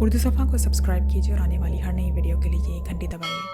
उर्दू सफ़ा को सब्सक्राइब कीजिए और आने वाली हर नई वीडियो के लिए घंटी दबाइए।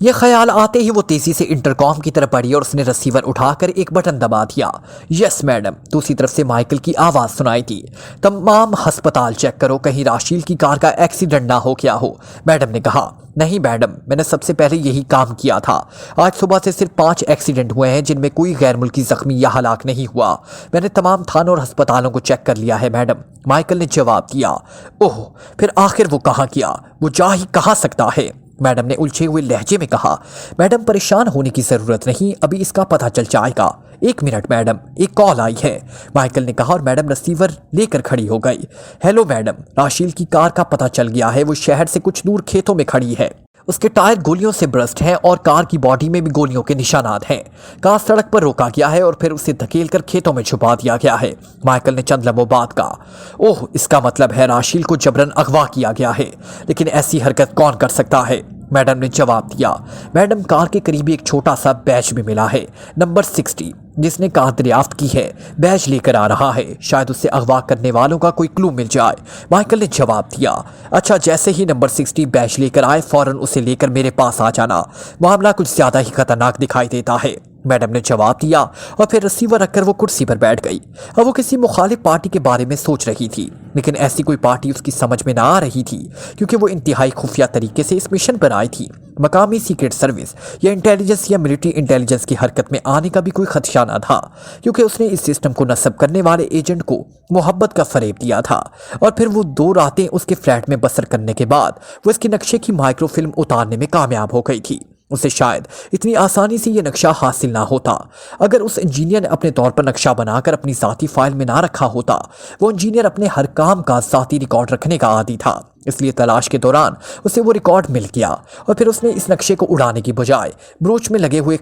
ये ख्याल आते ही वो तेजी से इंटरकॉम की तरफ बढ़ी और उसने रिसीवर उठाकर एक बटन दबा दिया। यस मैडम, दूसरी तरफ से माइकल की आवाज सुनाई थी। तमाम अस्पताल चेक करो, कहीं राशील की कार का एक्सीडेंट ना हो गया हो। मैडम ने कहा। नहीं मैडम, मैंने सबसे पहले यही काम किया था। आज सुबह से सिर्फ 5 एक्सीडेंट हुए हैं जिनमें कोई गैर मुल्की जख्मी या हलाक नहीं हुआ। मैंने तमाम थानों और अस्पतालों को चेक कर लिया है मैडम, माइकल ने जवाब दिया। ओह, फिर आखिर वो कहाँ गया? वो जा ही कहाँ सकता है? मैडम ने उलझे हुए लहजे में कहा। मैडम, परेशान होने की जरूरत नहीं, अभी इसका पता चल जाएगा। 1 मिनट मैडम, एक कॉल आई है, माइकल ने कहा और मैडम रिसीवर लेकर खड़ी हो गई। हेलो मैडम, राशील की कार का पता चल गया है। वो शहर से कुछ दूर खेतों में खड़ी है। उसके टायर गोलियों से ब्रस्ट हैं और कार की बॉडी में भी गोलियों के निशानात हैं। कार सड़क पर रोका गया है और फिर उसे धकेलकर खेतों में छुपा दिया गया है, माइकल ने चंद लम्हों बाद कहा। ओह, इसका मतलब है राशील को जबरन अगवा किया गया है, लेकिन ऐसी हरकत कौन कर सकता है? मैडम ने जवाब दिया। मैडम, कार के करीब एक छोटा सा बैज भी मिला है, नंबर 60, जिसने कार दरियाफ्त की है। बैज लेकर आ रहा है, शायद उससे अगवा करने वालों का कोई क्लू मिल जाए, माइकल ने जवाब दिया। अच्छा, जैसे ही नंबर 60 बैज लेकर आए फौरन उसे लेकर मेरे पास आ जाना। मामला कुछ ज्यादा ही खतरनाक दिखाई देता है, मैडम ने जवाब दिया और फिर रिसीवर रखकर वो कुर्सी पर बैठ गई। अब वो किसी मुखालिफ पार्टी के बारे में सोच रही थी, लेकिन ऐसी कोई पार्टी उसकी समझ में ना आ रही थी, क्योंकि वो इंतहाई खुफिया तरीके से इस मिशन पर आई थी। मकामी सीक्रेट सर्विस या इंटेलिजेंस या मिलिट्री इंटेलिजेंस की हरकत में आने का भी कोई खदशा ना था, क्योंकि उसने इस सिस्टम को नस्ब करने वाले एजेंट को मोहब्बत का फरेब दिया था। और फिर वो 2 रातें उसके फ्लैट में बसर करने के बाद वो इसके नक्शे की माइक्रोफिल्म उतारने में कामयाब हो गई थी। उसे शायद इतनी आसानी से ये नक्शा हासिल ना होता अगर उस इंजीनियर ने अपने तौर पर नक्शा बनाकर अपनी ज़ाती फाइल में ना रखा होता। वो इंजीनियर अपने हर काम का ज़ाती रिकॉर्ड रखने का आदी था, इसलिए तलाश के दौरान उसे वो रिकॉर्ड मिल गया और फिर उसने इस नक्शे को उड़ाने की बजाय ब्रोच में लगे हुए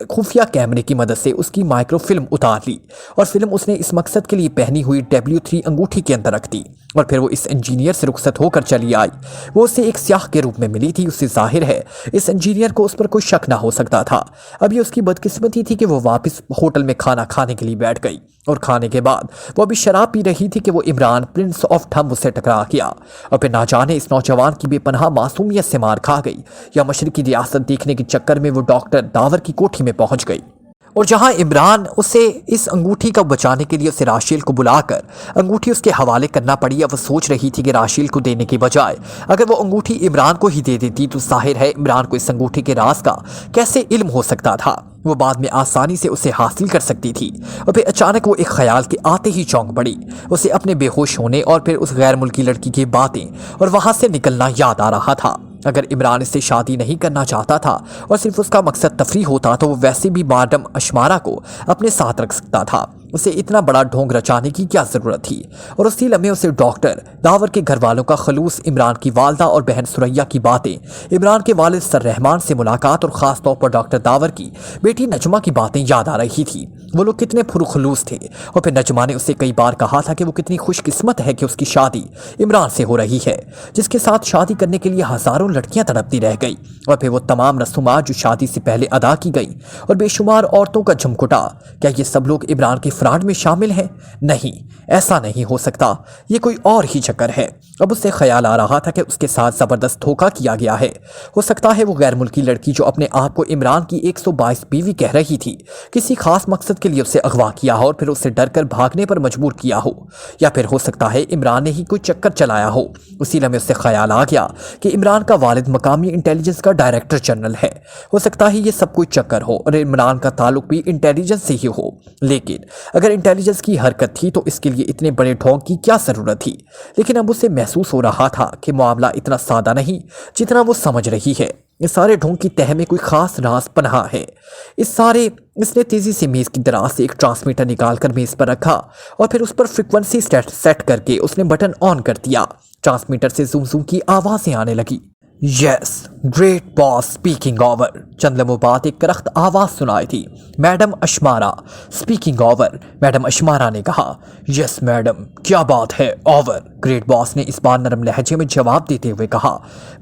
खुफिया कैमरे की मदद से उसकी माइक्रोफिल्म उतार ली और फिल्म उसने इस मकसद के लिए पहनी हुई W3 अंगूठी के अंदर रख दी। और फिर वो इस इंजीनियर से रुखसत होकर चली आई। वो उसे एक स्याह के रूप में मिली थी। उससे जाहिर है इस इंजीनियर को उस पर कोई शक ना हो सकता था। अब ये उसकी बदकिस्मती थी कि वो वापस होटल में खाना खाने के लिए बैठ गई और खाने के बाद वो अभी शराब पी रही थी कि वो इमरान प्रिंस ऑफ ठम उससे टकरा गया और फिर ना जाने इस नौजवान की बेपनाह मासूमियत से मार खा गई या मशरकी रियासत देखने के चक्कर में वो डॉक्टर दावर की कोठी में पहुंच गई, और जहां इमरान उसे इस अंगूठी को बचाने के लिए उसे राशील को बुलाकर अंगूठी उसके हवाले करना पड़ी। अब वो सोच रही थी कि राशील को देने के बजाय अगर वो अंगूठी इमरान को ही दे देती तो जाहिर है इमरान को इस अंगूठी के राज का कैसे इल्म हो सकता था। वो बाद में आसानी से उसे हासिल कर सकती थी। और फिर अचानक वो एक ख्याल के आते ही चौंक पड़ी। उसे अपने बेहोश होने और फिर उस गैर मुल्की लड़की की बातें और वहां से निकलना याद आ रहा था। अगर इमरान इससे शादी नहीं करना चाहता था और सिर्फ उसका मकसद तफरीह होता तो वो वैसे भी मैडम अशमारा को अपने साथ रख सकता था। उसे इतना बड़ा ढोंग रचाने की क्या ज़रूरत थी? और उसी लम्हे उसे डॉक्टर दावर के घर वालों का खलूस, इमरान की वालदा और बहन सुरैया की बातें, इमरान के वालिद सर रहमान से मुलाकात और ख़ास तौर पर डॉक्टर दावर की बेटी नजमा की बातें याद आ रही थी। वो लोग कितने पुरखलूस थे। और फिर नजमा ने उससे कई बार कहा था कि वो कितनी खुशकिस्मत है कि उसकी शादी इमरान से हो रही है, जिसके साथ शादी करने के लिए हज़ारों लड़कियां तड़पती रह गई। और फिर वो तमाम रसूमात जो शादी से पहले अदा की गई और बेशुमार औरतों का झुमकुटा, क्या ये सब लोग इमरान के फ्रॉड में शामिल हैं? नहीं, ऐसा नहीं हो सकता, ये कोई और ही चक्कर है। अब उससे ख्याल आ रहा था कि उसके साथ ज़बरदस्त धोखा किया गया है। हो सकता है वो गैर मुल्की लड़की जो अपने आप को इमरान की 122 बीवी कह रही थी, किसी खास मकसद के लिए उसे अगवा किया हो और फिर उसे डर कर भागने पर मजबूर किया हो। या फिर हो सकता है इमरान ने ही कोई चक्कर चलाया हो। उसी लम्हे उससे ख्याल आ गया कि इमरान का वालिद मकामी इंटेलिजेंस का डायरेक्टर जनरल है। हो सकता है ये सब कोई चक्कर हो और इमरान का ताल्लुक भी इंटेलिजेंस से ही हो। लेकिन अगर इंटेलिजेंस की हरकत थी तो इसके लिए इतने बड़े ढोंग की क्या ज़रूरत थी? लेकिन अब उसे महसूस हो रहा था कि मामला इतना सादा नहीं जितना वो समझ रही है। इस सारे ढोंग की तह में कोई खास राज पनाह है। इसने तेज़ी से मेज़ की दराज से एक ट्रांसमीटर निकालकर मेज़ पर रखा और फिर उस पर फ्रिक्वेंसी सेट करके उसने बटन ऑन कर दिया। ट्रांसमीटर से जूम जूम की आवाज़ें आने लगी। Yes great boss speaking over. चंद लम्हों बाद एक करख्त आवाज़ सुनाई थी, madam Ashmara speaking over. Madam Ashmara ने कहा, यस मैडम, क्या बात है, ओवर। ग्रेट बॉस ने इस बार नरम लहजे में जवाब देते हुए कहा,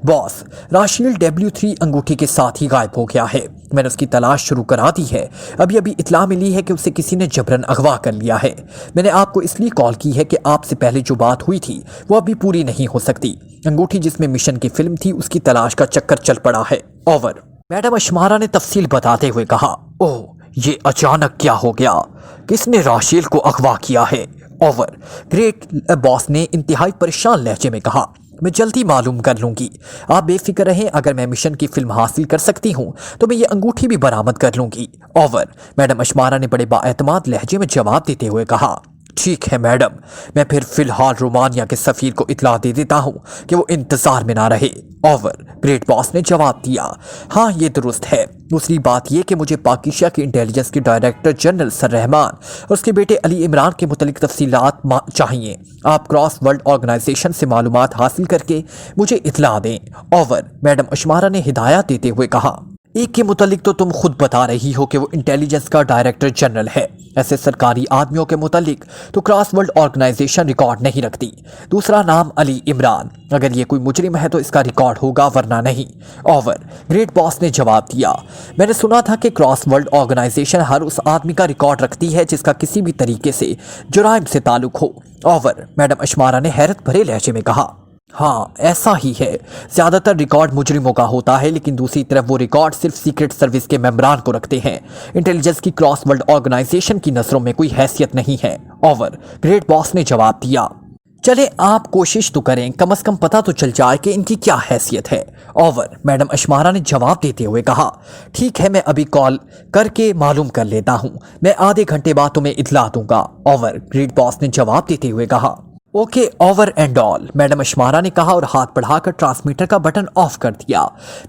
बॉस राशियल W3 अंगूठी के साथ ही गायब हो गया है। मैंने उसकी तलाश शुरू करा दी है। अभी अभी इत्ला मिली है कि उसे किसी ने जबरन अगवा कर लिया है। मैंने आपको इसलिए कॉल की है कि आपसे पहले जो बात हुई थी वो अभी पूरी नहीं हो सकती। अंगूठी जिसमें मिशन की फिल्म थी उसकी तलाश का चक्कर चल पड़ा है, ओवर। मैडम अशमारा ने तफसील बताते हुए कहा, ओह ये अचानक क्या हो गया, किसने राशियल को अगवा किया है, ओवर। ग्रेट बॉस ने इंतहाई परेशान लहजे में कहा, मैं जल्दी मालूम कर लूंगी, आप बेफिक्र रहें। अगर मैं मिशन की फिल्म हासिल कर सकती हूं तो मैं ये अंगूठी भी बरामद कर लूंगी, ओवर। मैडम अशमारा ने बड़े बाएतमाद लहजे में जवाब देते हुए कहा, ठीक है मैडम, मैं फिर फिलहाल रोमानिया के सफीर को इतला दे देता हूं कि वो इंतजार में ना रहे, ओवर। ग्रेट बॉस ने जवाब दिया, हाँ ये दुरुस्त है। दूसरी बात यह कि मुझे पाकिस्तान के इंटेलिजेंस के डायरेक्टर जनरल सर रहमान और उसके बेटे अली इमरान के मुतलिक तफसीलात चाहिए। आप क्रॉस वर्ल्ड ऑर्गेनाइजेशन से मालूमात हासिल करके मुझे इतला दें, ओवर। मैडम अशमारा ने हिदायत देते हुए कहा, एक के मुतलिक तो तुम खुद बता रही हो कि वो इंटेलिजेंस का डायरेक्टर जनरल है। ऐसे सरकारी आदमियों के मुतलिक तो क्रॉस वर्ल्ड ऑर्गेनाइजेशन रिकॉर्ड नहीं रखती। दूसरा नाम अली इमरान, अगर ये कोई मुजरिम है तो इसका रिकॉर्ड होगा वरना नहीं, ओवर। ग्रेट बॉस ने जवाब दिया, मैंने सुना था कि क्रॉस वर्ल्ड ऑर्गेनाइजेशन हर उस आदमी का रिकॉर्ड रखती है जिसका किसी भी तरीके से जुराइम से ताल्लुक हो, ओवर। मैडम अशमारा ने हैरत भरे लहजे में कहा, हाँ ऐसा ही है। ज़्यादातर रिकॉर्ड मुजरिमों का होता है, लेकिन दूसरी तरफ वो रिकॉर्ड सिर्फ सीक्रेट सर्विस के मेंबरान को रखते हैं। इंटेलिजेंस की क्रॉस वर्ल्ड ऑर्गेनाइजेशन की नज़रों में कोई हैसियत नहीं है, ओवर। ग्रेट बॉस ने जवाब दिया, चले आप कोशिश तो करें, कम से कम पता तो चल जाए कि इनकी क्या हैसियत है, ओवर। मैडम अशमारा ने जवाब देते हुए कहा, ठीक है मैं अभी कॉल करके मालूम कर लेता हूँ, मैं आधे घंटे बाद तुम्हें इतला दूंगा, ओवर। ग्रेट बॉस ने जवाब देते हुए कहा, okay over and all. Madam Ashmara ने कहा और हाथ बढ़ाकर ट्रांसमीटर का बटन ऑफ कर दिया।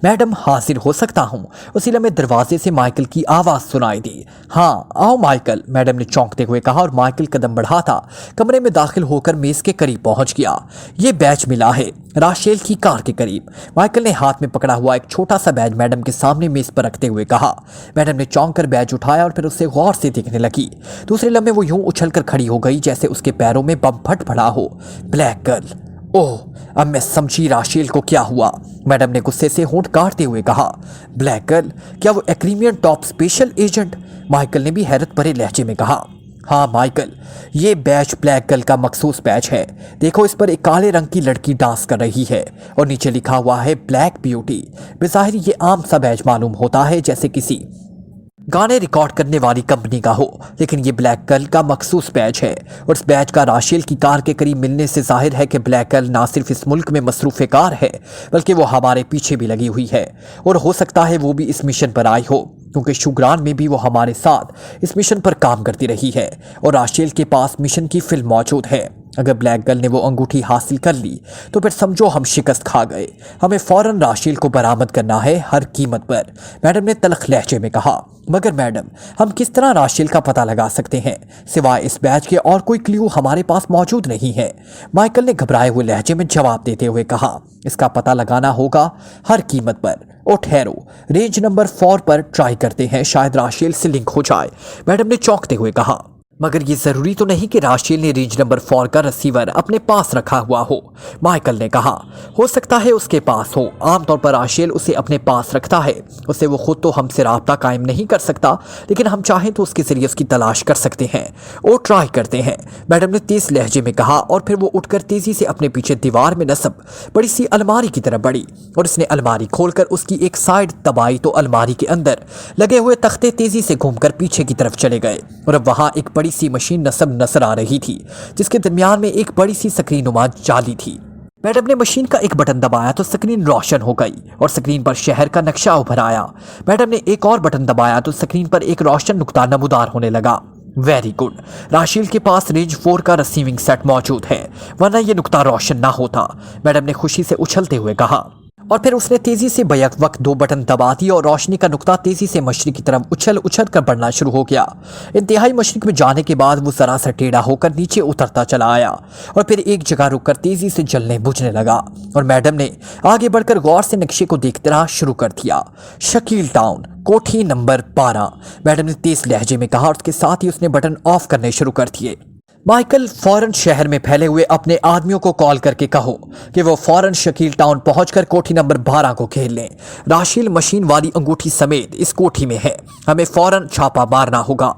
मैडम हाजिर हो सकता हूँ। उसी लम्हे दरवाजे से माइकल की आवाज़ सुनाई दी, हाँ आओ माइकल। मैडम ने चौंकते हुए कहा और माइकल कदम बढ़ाता कमरे में दाखिल होकर मेज़ के करीब पहुंच गया। ये बैच मिला है राशेल की कार के करीब। माइकल ने हाथ में पकड़ा हुआ एक छोटा सा बैज मैडम के सामने मेज़ पर रखते हुए कहा। मैडम ने चौंक कर बैज उठाया और फिर उससे गौर से देखने लगी। दूसरे लम्हे वो यूं उछलकर खड़ी हो गई जैसे उसके पैरों में बम फट पड़ा हो। ब्लैक गर्ल, ओह अब मैं समझी राशेल को क्या हुआ। मैडम ने गुस्से से होंठ काटते हुए कहा, ब्लैक गर्ल, क्या वो एक्रीमियन टॉप स्पेशल एजेंट? माइकल ने भी हैरत भरे लहजे में कहा, हाँ माइकल, ये बैच ब्लैक गर्ल का मखसूस बैच है। देखो इस पर एक काले रंग की लड़की डांस कर रही है और नीचे लिखा हुआ है ब्लैक ब्यूटी। बेज़ाहिर ये आम सा बैच मालूम होता है, जैसे किसी गाने रिकॉर्ड करने वाली कंपनी का हो, लेकिन ये ब्लैक गर्ल का मखसूस बैच है। और इस बैच का राशेल की कार के करीब मिलने से जाहिर है कि ब्लैक गर्ल ना सिर्फ इस मुल्क में मसरूफ़ कार है बल्कि वो हमारे पीछे भी लगी हुई है। और हो सकता है वो भी इस मिशन पर आई हो, क्योंकि शुगरान में भी वो हमारे साथ इस मिशन पर काम करती रही है और राशेल के पास मिशन की फिल्म मौजूद है। अगर ब्लैक गर्ल ने वो अंगूठी हासिल कर ली तो फिर समझो हम शिकस्त खा गए। हमें फौरन राशेल को बरामद करना है हर कीमत पर, मैडम ने तलख लहजे में कहा। मगर मैडम, हम किस तरह राशेल का पता लगा सकते हैं? सिवाय इस बैच के और कोई क्लू हमारे पास मौजूद नहीं है, माइकल ने घबराए हुए लहजे में जवाब देते हुए कहा। इसका पता लगाना होगा हर कीमत पर। ओ ठहरो, रेंज नंबर 4 पर ट्राई करते हैं, शायद राशेल से लिंक हो जाए, मैडम ने चौंकते हुए कहा। मगर ये ज़रूरी तो नहीं कि राशेल ने रेंज नंबर 4 का रिसीवर अपने पास रखा हुआ हो, माइकल ने कहा। हो सकता है उसके पास हो, आमतौर पर राशेल उसे अपने पास रखता है। उससे वो खुद तो हमसे राब्ता कायम नहीं कर सकता, लेकिन हम चाहें तो उसके जरिए उसकी तलाश कर सकते हैं। और ट्राई करते हैं, मैडम ने तेज लहजे में कहा और फिर वो उठकर तेजी से अपने पीछे दीवार में नस्ब बड़ी सी अलमारी की तरफ बढ़ी और उसने अलमारी खोलकर उसकी एक साइड दबाई तो अलमारी के अंदर लगे हुए तख्ते तेजी से घूमकर पीछे की तरफ चले गए और अब वहां एक बड़ी सी मशीन नस्ब नजर आ रही थी जिसके दरमियान में एक बड़ी सी स्क्रीन नुमा जाली थी। मैडम ने मशीन का एक बटन दबाया तो स्क्रीन रोशन हो गई और स्क्रीन पर शहर का नक्शा उभर आया। मैडम ने एक और बटन दबाया तो स्क्रीन पर एक रोशन नुक्ता नमूदार होने लगा। वेरी गुड, राशेल के पास रेंज 4 का रिसीविंग सेट मौजूद है, वरना ये नुक्ता रोशन ना होता, मैडम ने खुशी से उछलते हुए कहा। और फिर उसने तेजी से बैक वक्त 2 बटन दबा दिए और रोशनी का नुक्ता तेजी से मशरिक की तरफ उछल उछल कर बढ़ना शुरू हो गया। इंतहाई मशरिक में जाने के बाद वो जरा सा टेढ़ा होकर नीचे उतरता चला आया और फिर एक जगह रुककर तेजी से जलने बुझने लगा और मैडम ने आगे बढ़कर गौर से नक्शे को देखते रहा शुरू कर दिया। शकील टाउन, कोठी नंबर 12, मैडम ने तेज लहजे में कहा और उसके साथ ही उसने बटन ऑफ करने शुरू कर दिए। माइकल, फौरन शहर में फैले हुए अपने आदमियों को कॉल करके कहो कि वो फौरन शकील टाउन पहुंचकर कोठी नंबर 12 को घेर लें। राशिल मशीन वाली अंगूठी समेत इस कोठी में है, हमें फौरन छापा मारना होगा।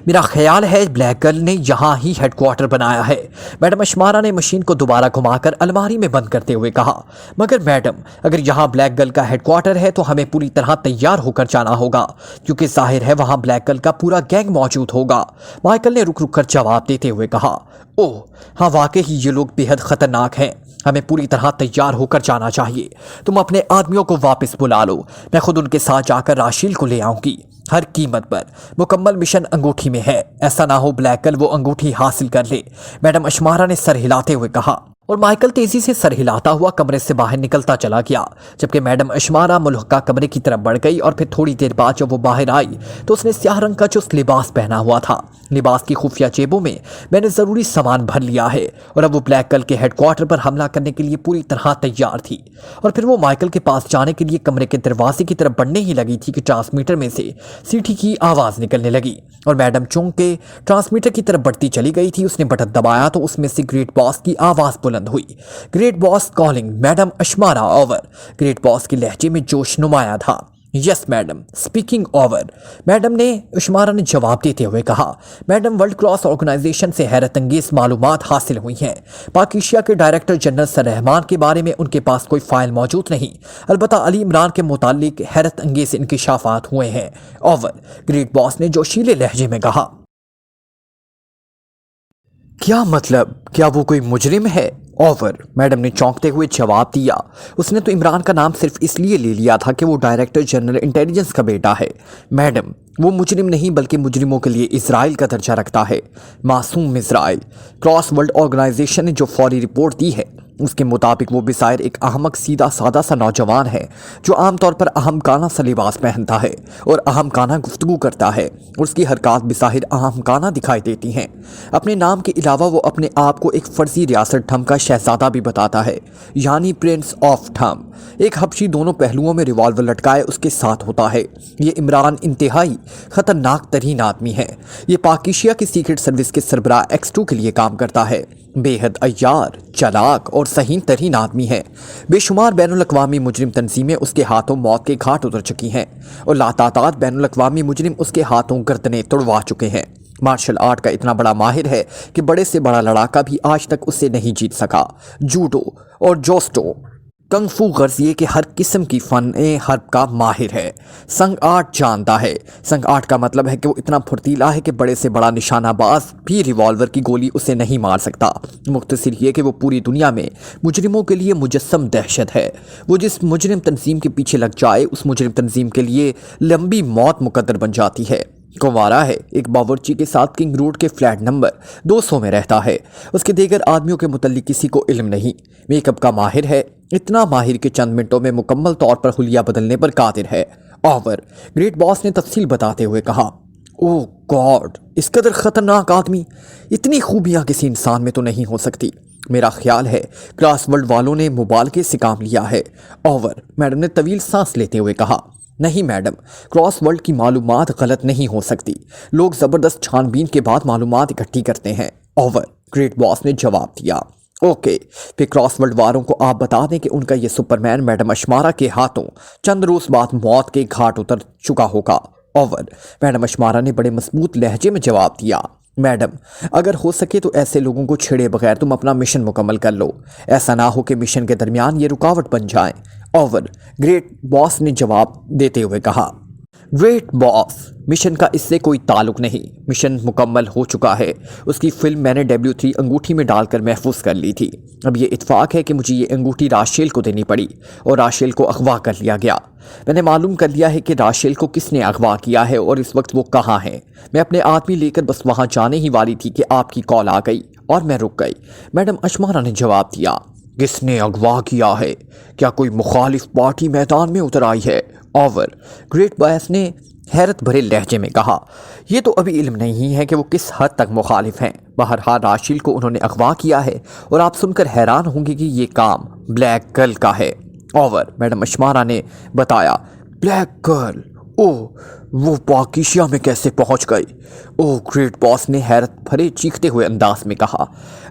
मेरा ख्याल है ब्लैक गर्ल ने यहाँ ही हेडक्वार्टर बनाया है, मैडम अशमारा ने मशीन को दोबारा घुमाकर अलमारी में बंद करते हुए कहा। मगर मैडम, अगर यहाँ ब्लैक गर्ल का हेडक्वार्टर है तो हमें पूरी तरह तैयार होकर जाना होगा, क्योंकि जाहिर है वहाँ ब्लैक गर्ल का पूरा गैंग मौजूद होगा। माइकल ने रुक रुक कर जवाब देते हुए कहा, ओह हाँ, वाकई ही ये लोग बेहद खतरनाक हैं, हमें पूरी तरह तैयार होकर जाना चाहिए। तुम अपने आदमियों को वापस बुला लो, मैं खुद उनके साथ जाकर राशिल को ले आऊंगी, हर कीमत पर। मुकम्मल मिशन अंगूठी में है, ऐसा ना हो ब्लैक गर्ल वो अंगूठी हासिल कर ले, मैडम अशमारा ने सर हिलाते हुए कहा। और माइकल तेजी से सर हिलाता हुआ कमरे से बाहर निकलता चला गया, जबकि मैडम अशमारा मुल्हका कमरे की तरफ बढ़ गई। और फिर थोड़ी देर बाद जब वो बाहर आई तो उसने स्याह रंग का चुस्त लिबास पहना हुआ था। लिबास की खुफिया जेबों में मैंने ज़रूरी सामान भर लिया है और अब वो ब्लैक गर्ल के हेडक्वार्टर पर हमला करने के लिए पूरी तरह तैयार थी। और फिर वो माइकल के पास जाने के लिए कमरे के दरवाजे की तरफ बढ़ने ही लगी थी कि ट्रांसमीटर में से सीटी की आवाज़ निकलने लगी और मैडम चौंक के ट्रांसमीटर की तरफ बढ़ती चली गई थी। उसने बटन दबाया तो उसमें से ग्रेट बॉस की आवाज़ बुलंद हुई, great boss calling, madam Ashmara over. Great boss के लहजे में जोश नुमाया था। Yes madam, speaking over, madam ने अशमारा ने जवाब देते हुए कहा। मैडम, वर्ल्ड क्रॉस ऑर्गेनाइजेशन से हैरत अंगेज मालूमात हासिल हुई हैं। पाक एशिया के डायरेक्टर जनरल सर रहमान के बारे में उनके पास कोई फाइल मौजूद नहीं, अलबत्ता अली इमरान के मुतालिक हैरत अंगेज इंकिशाफात हुए हैं। ओवर, ग्रेट बॉस ने जोशीले लहजे में कहा। क्या मतलब, क्या वो कोई मुजरिम है? ओवर, मैडम ने चौंकते हुए जवाब दिया। उसने तो इमरान का नाम सिर्फ इसलिए ले लिया था कि वो डायरेक्टर जनरल इंटेलिजेंस का बेटा है। मैडम, वो मुजरिम नहीं बल्कि मुजरिमों के लिए इजराइल का दर्जा रखता है, मासूम इजराइल। क्रॉस वर्ल्ड ऑर्गेनाइजेशन ने जो फौरी रिपोर्ट दी है उसके मुताबिक वो बिसायर एक अहमक सीधा सादा सा नौजवान है जो आमतौर पर अहमकाना सा लिबास पहनता है और अहमकाना गुफ्तगू करता है और उसकी हरकत बिसाहिर अहमकाना दिखाई देती हैं। अपने नाम के अलावा वो अपने आप को एक फर्जी रियासत ठम का शहजादा भी बताता है, यानी प्रिंस ऑफ ठम। एक हबशी दोनों पहलुओं में रिवॉल्वर लटकाए उसके साथ होता है। ये इमरान इंतहाई खतरनाक तरीन आदमी है। ये पाक एशिया की सीक्रेट सर्विस के सरबराह X2 के लिए काम करता है। बेहद अय्यार, चालाक और सहीन तरीन आदमी है। बेशुमार बैनुल-अक़वामी मुजरिम तंजीमें उसके हाथों मौत के घाट उतर चुकी हैं और लातादाद बैनुल-अक़वामी मुजरिम उसके हाथों गर्दनें तुड़वा चुके हैं। मार्शल आर्ट का इतना बड़ा माहिर है कि बड़े से बड़ा लड़ाका भी आज तक उससे नहीं जीत सका। जूडो और जोस्टो, कंगफू गर्जिए के हर किस्म की फ़न हर्ब का माहिर है। संग आर्ट जानता है। संग आर्ट का मतलब है कि वो इतना फुर्तीला है कि बड़े से बड़ा निशानाबाज भी रिवॉल्वर की गोली उसे नहीं मार सकता। मुख्तसर ये कि वो पूरी दुनिया में मुजरिमों के लिए मुजस्सम दहशत है। वो जिस मुजरिम तंजीम के पीछे लग जाए उस मुजरिम तंजीम के लिए लंबी मौत मुकद्दर बन जाती है। कुंवारा है, एक बावर्ची के साथ किंग रोड के फ्लैट नंबर 200 में रहता है। उसके दीगर आदमियों के मुतल्लिक किसी को इल्म नहीं। मेकअप का माहिर है, इतना माहिर कि चंद मिनटों में मुकम्मल तौर पर हुलिया बदलने पर कादिर है। ओवर, ग्रेट बॉस ने तफसील बताते हुए कहा। ओह गॉड, इस कदर खतरनाक आदमी, इतनी खूबियाँ किसी इंसान में तो नहीं हो सकती। मेरा ख्याल है क्रॉस वर्ल्ड वालों ने मुबालके से काम लिया है। ओवर, मैडम ने तवील सांस लेते हुए कहा। नहीं मैडम, क्रॉस वर्ल्ड की मालूमात गलत नहीं हो सकती। लोग ज़बरदस्त छानबीन के बाद मालूमात इकट्ठी करते हैं। ओवर, ग्रेट बॉस ने जवाब दिया। ओके, फिर क्रॉस वर्ल्ड वालों को आप बता दें कि उनका ये सुपरमैन मैडम अशमारा के हाथों चंद रोज़ बाद मौत के घाट उतर चुका होगा। ओवर, मैडम अशमारा ने बड़े मजबूत लहजे में जवाब दिया। मैडम, अगर हो सके तो ऐसे लोगों को छेड़े बगैर तुम अपना मिशन मुकम्मल कर लो, ऐसा ना हो कि मिशन के दरमियान ये रुकावट बन जाए। ओवर, ग्रेट बॉस ने जवाब देते हुए कहा। ग्रेट बॉस, मिशन का इससे कोई ताल्लुक नहीं, मिशन मुकम्मल हो चुका है। उसकी फिल्म मैंने W3 अंगूठी में डालकर महफूज कर ली थी। अब ये इत्फाक है कि मुझे ये अंगूठी राशेल को देनी पड़ी और राशेल को अगवा कर लिया गया। मैंने मालूम कर लिया है कि राशेल को किसने अगवा किया है और इस वक्त वो कहाँ है। मैं अपने आदमी लेकर बस वहाँ जाने ही वाली थी कि आपकी कॉल आ गई और मैं रुक गई, मैडम अशमारा ने जवाब दिया। کس نے اغوا کیا ہے؟ کیا کوئی مخالف پارٹی میدان میں اتر آئی ہے؟ اوور، گریٹ بایس نے حیرت بھرے لہجے میں کہا۔ یہ تو ابھی علم نہیں ہے کہ وہ کس حد تک مخالف ہیں۔ بہرحال راشیل کو انہوں نے اغوا کیا ہے اور آپ سن کر حیران ہوں گے کہ یہ کام بلیک گرل کا ہے۔ اوور، میڈم اشمارا نے بتایا۔ Black girl? اوہ، وہ پاکیشیا میں کیسے پہنچ گئی؟ اوہ، گریٹ باس نے حیرت بھرے چیختے ہوئے انداز میں کہا۔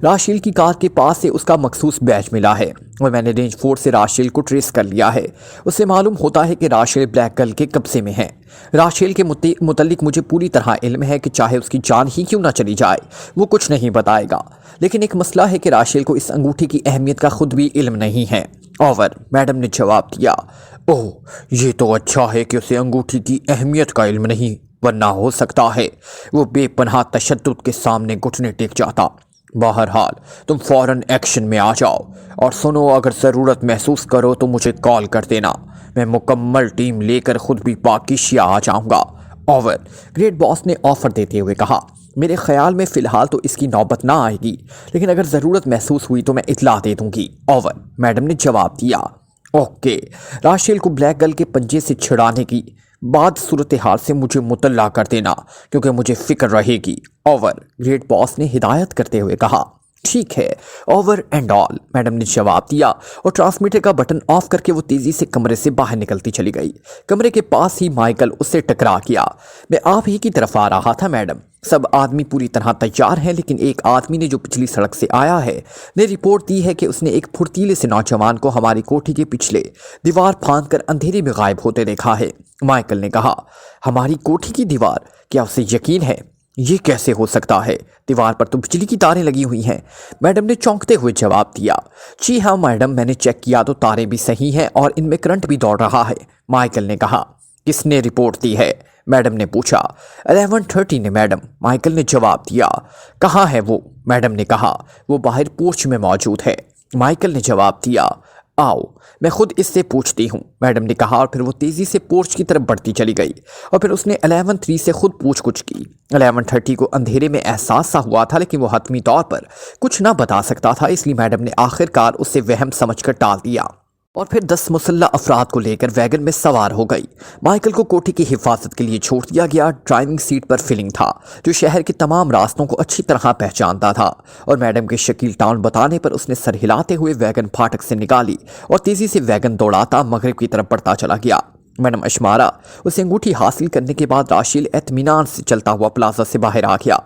راشیل کی کار کے پاس سے اس کا مخصوص بیج ملا ہے اور میں نے رینج فورس سے راشیل کو ٹریس کر لیا ہے۔ اس سے معلوم ہوتا ہے کہ راشیل بلیک گرل کے قبضے میں ہے۔ راشیل کے متعلق مجھے پوری طرح علم ہے کہ چاہے اس کی جان ہی کیوں نہ چلی جائے وہ کچھ نہیں بتائے گا، لیکن ایک مسئلہ ہے کہ راشیل کو اس انگوٹھی کی اہمیت کا خود بھی علم نہیں ہے۔ اوور، میڈم نے جواب دیا۔ اوہ، یہ تو اچھا ہے کہ اسے انگوٹھی کی اہمیت کا علم نہیں، ورنہ ہو سکتا ہے وہ بے پناہ تشدد کے سامنے گھٹنے ٹیک جاتا۔ بہرحال تم فوراً ایکشن میں آ جاؤ اور سنو، اگر ضرورت محسوس کرو تو مجھے کال کر دینا، میں مکمل ٹیم لے کر خود بھی پاکیشیا آ جاؤں گا۔ اوور، گریٹ باس نے آفر دیتے ہوئے کہا۔ میرے خیال میں فی الحال تو اس کی نوبت نہ آئے گی، لیکن اگر ضرورت محسوس ہوئی تو میں اطلاع دے دوں گی۔ اوور، میڈم نے جواب دیا۔ اوکے، راشیل کو بلیک گرل کے پنجے سے چھڑانے کی بعد صورتحال سے مجھے مطلع کر دینا، کیونکہ مجھے فکر رہے گی۔ اوور، گریٹ باس نے ہدایت کرتے ہوئے کہا۔ ٹھیک ہے، اوور اینڈ آل، میڈم نے جواب دیا اور ٹرانسمیٹر کا بٹن آف کر کے وہ تیزی سے کمرے سے باہر نکلتی چلی گئی۔ کمرے کے پاس ہی مائیکل اس سے ٹکرا گیا۔ میں آپ ہی کی طرف آ رہا تھا میڈم، سب آدمی پوری طرح تیار ہیں، لیکن ایک آدمی نے جو پچھلی سڑک سے آیا ہے نے رپورٹ دی ہے کہ اس نے ایک پھرتیلے سے نوجوان کو ہماری کوٹھی کے پچھلے دیوار پھاند کر اندھیرے میں غائب ہوتے دیکھا ہے۔ مائیکل نے کہا۔ ہماری کوٹھی کی دیوار؟ کیا اسے یقین ہے؟ یہ کیسے ہو سکتا ہے؟ دیوار پر تو بجلی کی تاریں لگی ہوئی ہیں، میڈم نے چونکتے ہوئے جواب دیا۔ جی ہاں میڈم، میں نے چیک کیا تو تاریں بھی صحیح ہیں اور ان میں کرنٹ بھی دوڑ رہا ہے، مائیکل نے کہا۔ کس نے رپورٹ دی ہے؟ میڈم نے پوچھا۔ 11:30 نے میڈم، مائیکل نے جواب دیا۔ کہاں ہے وہ؟ میڈم نے کہا۔ وہ باہر پورچ میں موجود ہے، مائیکل نے جواب دیا۔ آؤ میں خود اس سے پوچھتی ہوں، میڈم نے کہا، اور پھر وہ تیزی سے پورچ کی طرف بڑھتی چلی گئی اور پھر اس نے 11:03 سے خود پوچھ گچھ کی۔ 11:30 کو اندھیرے میں احساس سا ہوا تھا، لیکن وہ حتمی طور پر کچھ نہ بتا سکتا تھا، اس لیے میڈم نے آخر کار اس سے وہم سمجھ کر ٹال دیا اور پھر 10 مسلح افراد کو لے کر ویگن میں سوار ہو گئی۔ مائیکل کو کوٹھی کی حفاظت کے لیے چھوڑ دیا گیا۔ ڈرائیونگ سیٹ پر فیلنگ تھا، جو شہر کے تمام راستوں کو اچھی طرح پہچانتا تھا، اور میڈم کے شکیل ٹاؤن بتانے پر اس نے سر ہلاتے ہوئے ویگن پھاٹک سے نکالی اور تیزی سے ویگن دوڑاتا مغرب کی طرف بڑھتا چلا گیا۔ میڈم اشمارا اسے انگوٹھی حاصل کرنے کے بعد راشیل اطمینان سے چلتا ہوا پلازا سے باہر آ گیا۔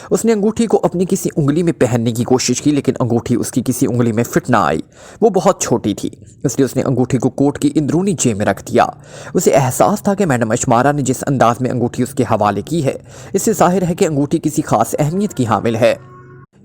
اس نے انگوٹھی کو اپنی کسی انگلی میں پہننے کی کوشش کی، لیکن انگوٹھی اس کی کسی انگلی میں فٹ نہ آئی، وہ بہت چھوٹی تھی، اس لیے اس نے انگوٹھی کو کوٹ کی اندرونی جیب میں رکھ دیا۔ اسے احساس تھا کہ میڈم اشمارا نے جس انداز میں انگوٹھی اس کے حوالے کی ہے، اس سے ظاہر ہے کہ انگوٹھی کسی خاص اہمیت کی حامل ہے،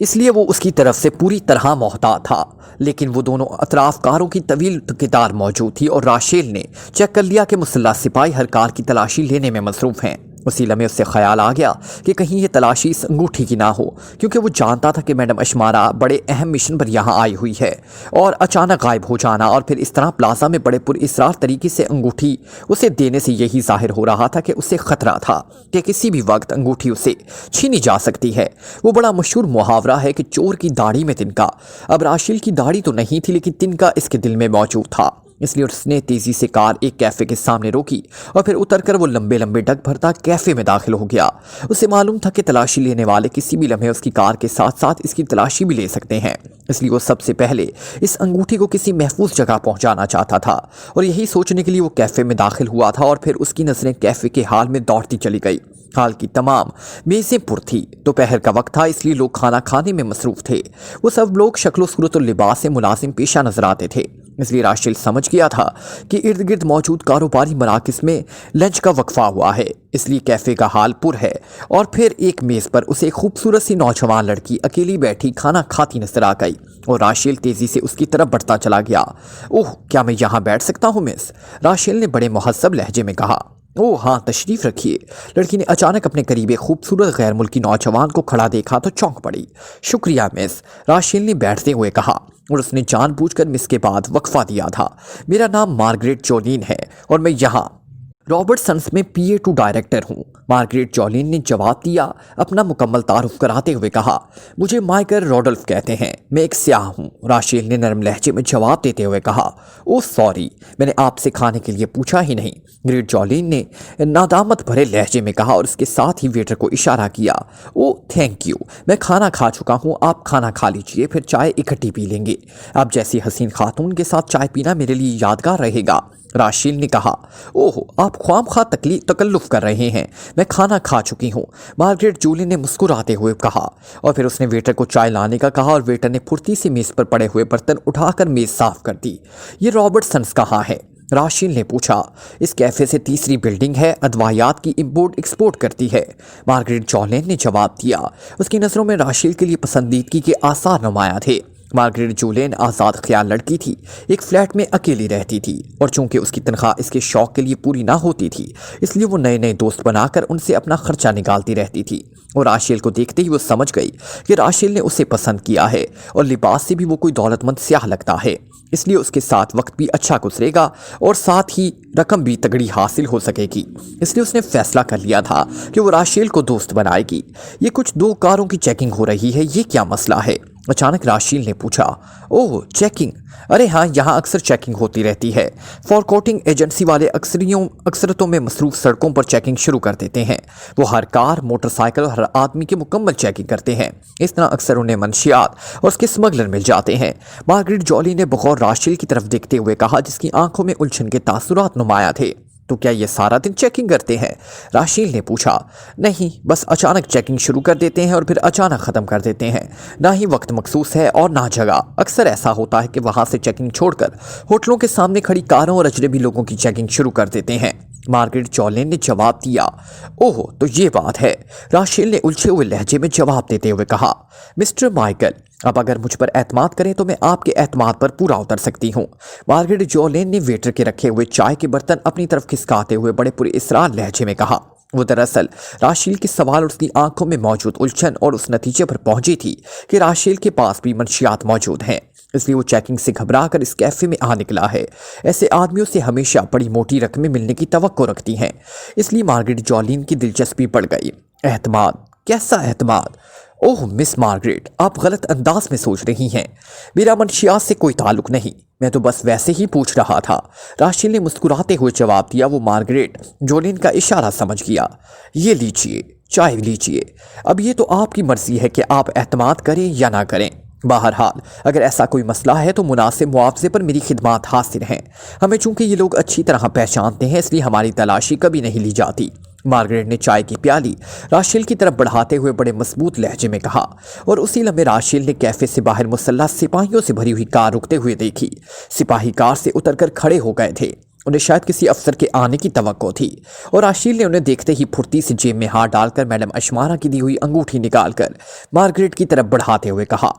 اس لیے وہ اس کی طرف سے پوری طرح محتاط تھا۔ لیکن وہ دونوں اطراف کاروں کی طویل قطار موجود تھی اور راشیل نے چیک کر لیا کہ مسلح سپاہی ہر کار کی تلاشی لینے میں مصروف ہیں۔ اسی لمحے اس سے خیال آ گیا کہ کہیں یہ تلاشی اس انگوٹھی کی نہ ہو، کیونکہ وہ جانتا تھا کہ میڈم اشمارا بڑے اہم مشن پر یہاں آئی ہوئی ہے، اور اچانک غائب ہو جانا اور پھر اس طرح پلازا میں بڑے پر اصرار طریقے سے انگوٹھی اسے دینے سے یہی ظاہر ہو رہا تھا کہ اسے خطرہ تھا کہ کسی بھی وقت انگوٹھی اسے چھینی جا سکتی ہے۔ وہ بڑا مشہور محاورہ ہے کہ چور کی داڑھی میں تنکا۔ اب راشیل کی داڑھی تو نہیں تھی، لیکن تنکا اس کے دل میں موجود تھا، اس لیے اس نے تیزی سے کار ایک کیفے کے سامنے روکی اور پھر اتر کر وہ لمبے لمبے ڈگ بھرتا کیفے میں داخل ہو گیا۔ اسے معلوم تھا کہ تلاشی لینے والے کسی بھی لمحے اس کی کار کے ساتھ ساتھ اس کی تلاشی بھی لے سکتے ہیں، اس لیے وہ سب سے پہلے اس انگوٹھی کو کسی محفوظ جگہ پہنچانا چاہتا تھا، اور یہی سوچنے کے لیے وہ کیفے میں داخل ہوا تھا، اور پھر اس کی نظریں کیفے کے حال میں دوڑتی چلی گئی۔ حال کی تمام میزیں پر تھی، دوپہر کا وقت تھا، اس لیے لوگ کھانا کھانے میں مصروف تھے۔ وہ سب لوگ شکل و صورت و لباس سے ملازم پیشہ نظر آتے تھے، اس لیے راشیل سمجھ گیا تھا کہ ارد گرد موجود کاروباری مراکز میں لنچ کا وقفہ ہوا ہے، اس لیے کیفے کا حال پر ہے۔ اور پھر ایک میز پر اسے ایک خوبصورت سی نوجوان لڑکی اکیلی بیٹھی کھانا کھاتی نظر آ گئی، اور راشیل تیزی سے اس کی طرف بڑھتا چلا گیا۔ اوہ، کیا میں یہاں بیٹھ سکتا ہوں مس؟ راشیل نے بڑے مہذب لہجے میں کہا۔ اوہ ہاں، تشریف رکھیے۔ لڑکی نے اچانک اپنے قریب ایک خوبصورت غیر ملکی نوجوان کو کھڑا دیکھا تو چونک پڑی۔ شکریہ مس، راشیل نے بیٹھتے ہوئے کہا، اور اس نے جان بوجھ کر مس کے بعد وقفہ دیا تھا۔ میرا نام مارگریٹ جولین ہے اور میں یہاں रॉबर्टसन्स में PA2 डायरेक्टर हूँ, मार्गरेट जॉलिन ने जवाब दिया, अपना मुकम्मल तारुफ कराते हुए कहा। मुझे माइकल रॉडल्फ कहते हैं, मैं एक स्याह हूँ, राशेल ने नरम लहजे में जवाब देते हुए कहा। ओह सॉरी, मैंने आपसे खाने के लिए पूछा ही नहीं, ग्रेट जॉलिन ने नादामत भरे लहजे में कहा और इसके साथ ही वेटर को इशारा किया। ओह थैंक यू, मैं खाना खा चुका हूँ, आप खाना खा लीजिए, फिर चाय इकट्ठी पी लेंगे। आप जैसी हसीन खातून के साथ चाय पीना मेरे लिए यादगार रहेगा, राशेल ने कहा। ओह आप ख्वामखा तकल्लुफ़ कर रहे हैं, मैं खाना खा चुकी हूँ, मार्गरेट जूलिन ने मुस्कुराते हुए कहा और फिर उसने वेटर को चाय लाने का कहा और वेटर ने फुर्ती से मेज़ पर पड़े हुए बर्तन उठाकर मेज़ साफ कर दी। ये रॉबर्टसन्स कहाँ है, राशेल ने पूछा। इस कैफ़े से तीसरी बिल्डिंग है, अदवायात की इम्पोर्ट एक्सपोर्ट करती है, मार्गरेट जॉलिन ने जवाब दिया। उसकी नज़रों में राशेल के लिए पसंदीदगी के आसार नुमाया थे। मार्गरेट जूलिन आज़ाद ख्याल लड़की थी, एक फ्लैट में अकेली रहती थी और चूंकि उसकी तनख्वाह इसके शौक के लिए पूरी ना होती थी, इसलिए वो नए नए दोस्त बनाकर उनसे अपना खर्चा निकालती रहती थी। और राशेल को देखते ही वो समझ गई कि राशेल ने उसे पसंद किया है और लिबास से भी वो कोई दौलतमंद स्याह लगता है, इसलिए उसके साथ वक्त भी अच्छा गुजरेगा और साथ ही रकम भी तगड़ी हासिल हो सकेगी। इसलिए उसने फैसला कर लिया था कि वो राशेल को दोस्त बनाएगी। ये कुछ 2 कारों की चेकिंग हो रही है, ये क्या मसला है, अचानक राशेल ने पूछा। ओह चेकिंग, अरे हाँ, यहाँ अक्सर चेकिंग होती रहती है। फॉरकोटिंग एजेंसी वाले अक्सरतों में मसरूफ सड़कों पर चेकिंग शुरू कर देते हैं। वो हर कार, मोटरसाइकिल और हर आदमी की मुकम्मल चेकिंग करते हैं। इस तरह अक्सर उन्हें मंशियात और उसके स्मगलर मिल जाते हैं, मार्गरेट जॉली ने बगौर राशेल की तरफ देखते हुए कहा, जिसकी आंखों में उलझन के तासुरात नुमाया थे। तो क्या ये सारा दिन चेकिंग करते हैं, राशेल ने पूछा। नहीं, बस अचानक चेकिंग शुरू कर देते हैं और फिर अचानक ख़त्म कर देते हैं, ना ही वक्त मखसूस है और ना जगह। अक्सर ऐसा होता है कि वहाँ से चेकिंग छोड़कर होटलों के सामने खड़ी कारों और अजनबी लोगों की चेकिंग शुरू कर देते हैं, मार्गरेट जॉलिन ने जवाब दिया। ओह तो ये बात है, राशेल ने उलझे हुए लहजे में जवाब देते हुए कहा। मिस्टर माइकल, अब अगर मुझ पर एतमाद करें तो मैं आपके एतमाद पर पूरा उतर सकती हूँ, मार्गरेट जॉलिन ने वेटर के रखे हुए चाय के बर्तन अपनी तरफ खिसकाते हुए बड़े पुरे इसरार लहजे में कहा। वो दरअसल राशेल के सवाल और उसकी आंखों में मौजूद उलझन और उस नतीजे पर पहुंची थी कि राशेल के पास भी मंशियात मौजूद हैं, इसलिए वो चेकिंग से घबराकर इस कैफे में आ निकला है। ऐसे आदमियों से हमेशा बड़ी मोटी रकमें मिलने की तवक्को रखती हैं, इसलिए मार्गरेट जॉलिन की दिलचस्पी बढ़ गई। एतमाद, कैसा एतमाद? ओह मिस मार्गरेट, आप गलत अंदाज में सोच रही हैं, मेरा मंशियात से कोई ताल्लुक नहीं, मैं तो बस वैसे ही पूछ रहा था, राशेल ने मुस्कुराते हुए जवाब दिया। वो मार्गरेट जॉलिन का इशारा समझ गया। ये लीजिए, चाय लीजिए, अब ये तो आपकी मर्जी है कि आप एतमाद करें या ना करें। बहरहाल अगर ऐसा कोई मसला है तो मुनासिब मुआवजे पर मेरी खिदमात हासिल हैं। हमें चूंकि ये लोग अच्छी तरह पहचानते हैं, इसलिए हमारी तलाशी कभी नहीं ली जाती, मार्गरेट ने चाय की प्याली राशेल की तरफ बढ़ाते हुए बड़े मजबूत लहजे में कहा। और उसी लम्हे राशेल ने कैफे से बाहर मुसल्लह सिपाहियों से भरी हुई कार रुकते हुए देखी। सिपाही कार से उतरकर खड़े हो गए थे, उन्हें शायद किसी अफसर के आने की तवक्को थी। और राशेल ने उन्हें देखते ही फुर्ती से जेब में हाथ डालकर मैडम अशमारा की दी हुई अंगूठी निकालकर मार्गरेट की तरफ बढ़ाते हुए कहा।